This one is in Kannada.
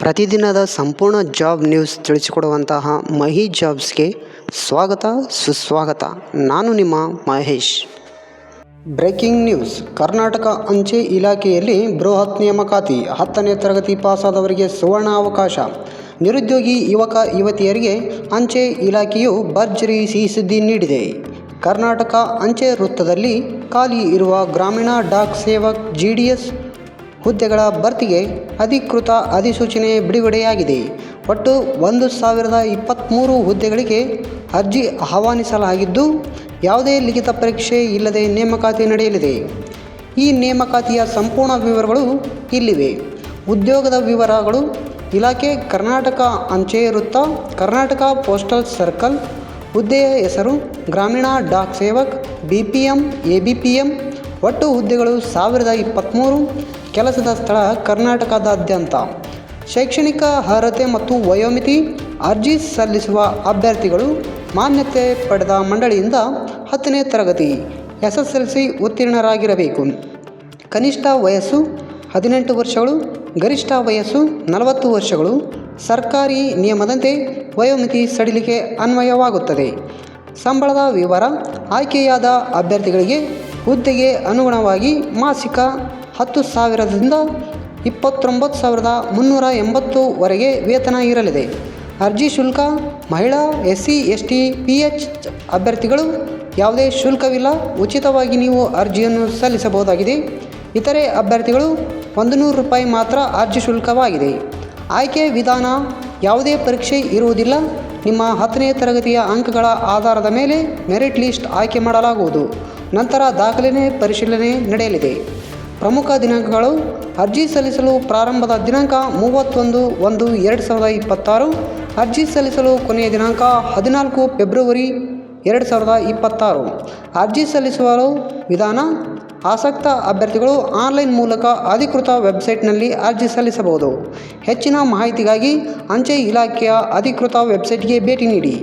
ಪ್ರತಿದಿನದ ಸಂಪೂರ್ಣ ಜಾಬ್ ನ್ಯೂಸ್ ತಿಳಿಸಿಕೊಡುವಂತಹ ಮಹಿ ಜಾಬ್ಸ್ಗೆ ಸ್ವಾಗತ ಸುಸ್ವಾಗತ. ನಾನು ನಿಮ್ಮ ಮಹೇಶ್. Breaking news. ಕರ್ನಾಟಕ ಅಂಚೆ ಇಲಾಖೆಯಲ್ಲಿ ಬೃಹತ್ ನೇಮಕಾತಿ. 10ನೇ ತರಗತಿ ಪಾಸಾದವರಿಗೆ ಸುವರ್ಣ ಅವಕಾಶ. ನಿರುದ್ಯೋಗಿ ಯುವಕ ಯುವತಿಯರಿಗೆ ಅಂಚೆ ಇಲಾಖೆಯು ಭರ್ಜರಿ ಸಿಹಿ ಸುದ್ದಿ ನೀಡಿದೆ. ಕರ್ನಾಟಕ ಅಂಚೆ ವೃತ್ತದಲ್ಲಿ ಖಾಲಿ ಇರುವ ಗ್ರಾಮೀಣ ಡಾಕ್ ಸೇವಕ್ GDS ಹುದ್ದೆಗಳ ಭರ್ತಿಗೆ ಅಧಿಕೃತ ಅಧಿಸೂಚನೆ ಬಿಡುಗಡೆಯಾಗಿದೆ. ಒಟ್ಟು 1023 ಹುದ್ದೆಗಳಿಗೆ ಅರ್ಜಿ ಆಹ್ವಾನಿಸಲಾಗಿದ್ದು, ಯಾವುದೇ ಲಿಖಿತ ಪರೀಕ್ಷೆ ಇಲ್ಲದೆ ನೇಮಕಾತಿ ನಡೆಯಲಿದೆ. ಈ ನೇಮಕಾತಿಯ ಸಂಪೂರ್ಣ ವಿವರಗಳು ಇಲ್ಲಿವೆ. ಉದ್ಯೋಗದ ವಿವರಗಳು. ಇಲಾಖೆ ಕರ್ನಾಟಕ ಅಂಚೆ ವೃತ್ತ, ಕರ್ನಾಟಕ ಪೋಸ್ಟಲ್ ಸರ್ಕಲ್. ಹುದ್ದೆಯ ಹೆಸರು ಗ್ರಾಮೀಣ ಡಾಕ್ ಸೇವಕ್, BPM, ABPM. ಒಟ್ಟು ಹುದ್ದೆಗಳು 1023. ಕೆಲಸದ ಸ್ಥಳ ಕರ್ನಾಟಕದಾದ್ಯಂತ. ಶೈಕ್ಷಣಿಕ ಅರ್ಹತೆ ಮತ್ತು ವಯೋಮಿತಿ. ಅರ್ಜಿ ಸಲ್ಲಿಸುವ ಅಭ್ಯರ್ಥಿಗಳು ಮಾನ್ಯತೆ ಪಡೆದ ಮಂಡಳಿಯಿಂದ 10ನೇ ತರಗತಿ SSLC ಉತ್ತೀರ್ಣರಾಗಿರಬೇಕು. ಕನಿಷ್ಠ ವಯಸ್ಸು 18 ವರ್ಷಗಳು, ಗರಿಷ್ಠ ವಯಸ್ಸು 40 ವರ್ಷಗಳು. ಸರ್ಕಾರಿ ನಿಯಮದಂತೆ ವಯೋಮಿತಿ ಸಡಿಲಿಕೆ ಅನ್ವಯವಾಗುತ್ತದೆ. ಸಂಬಳದ ವಿವರ. ಆಯ್ಕೆಯಾದ ಅಭ್ಯರ್ಥಿಗಳಿಗೆ ಹುದ್ದೆಗೆ ಅನುಗುಣವಾಗಿ ಮಾಸಿಕ 10,000ದಿಂದ 29,380 ವರೆಗೆ ವೇತನ ಇರಲಿದೆ. ಅರ್ಜಿ ಶುಲ್ಕ. ಮಹಿಳಾ, SC, ST, PH ಅಭ್ಯರ್ಥಿಗಳು ಯಾವುದೇ ಶುಲ್ಕವಿಲ್ಲ. ಉಚಿತವಾಗಿ ನೀವು ಅರ್ಜಿಯನ್ನು ಸಲ್ಲಿಸಬಹುದಾಗಿದೆ. ಇತರೆ ಅಭ್ಯರ್ಥಿಗಳು ₹100 ಮಾತ್ರ ಅರ್ಜಿ ಶುಲ್ಕವಾಗಿದೆ. ಆಯ್ಕೆ ವಿಧಾನ. ಯಾವುದೇ ಪರೀಕ್ಷೆ ಇರುವುದಿಲ್ಲ. ನಿಮ್ಮ 10ನೇ ತರಗತಿಯ ಅಂಕಗಳ ಆಧಾರದ ಮೇಲೆ ಮೆರಿಟ್ ಲಿಸ್ಟ್ ಆಯ್ಕೆ ಮಾಡಲಾಗುವುದು. ನಂತರ ದಾಖಲೆ ಪರಿಶೀಲನೆ ನಡೆಯಲಿದೆ. ಪ್ರಮುಖ ದಿನಾಂಕಗಳು. ಅರ್ಜಿ ಸಲ್ಲಿಸಲು ಪ್ರಾರಂಭದ ದಿನಾಂಕ 31/1/2026. ಅರ್ಜಿ ಸಲ್ಲಿಸಲು ಕೊನೆಯ ದಿನಾಂಕ 14 ಫೆಬ್ರವರಿ 2026. ಅರ್ಜಿ ಸಲ್ಲಿಸುವ ವಿಧಾನ. ಆಸಕ್ತ ಅಭ್ಯರ್ಥಿಗಳು ಆನ್ಲೈನ್ ಮೂಲಕ ಅಧಿಕೃತ ವೆಬ್ಸೈಟ್ನಲ್ಲಿ ಅರ್ಜಿ ಸಲ್ಲಿಸಬಹುದು. ಹೆಚ್ಚಿನ ಮಾಹಿತಿಗಾಗಿ ಅಂಚೆ ಇಲಾಖೆಯ ಅಧಿಕೃತ ವೆಬ್ಸೈಟ್ಗೆ ಭೇಟಿ ನೀಡಿ.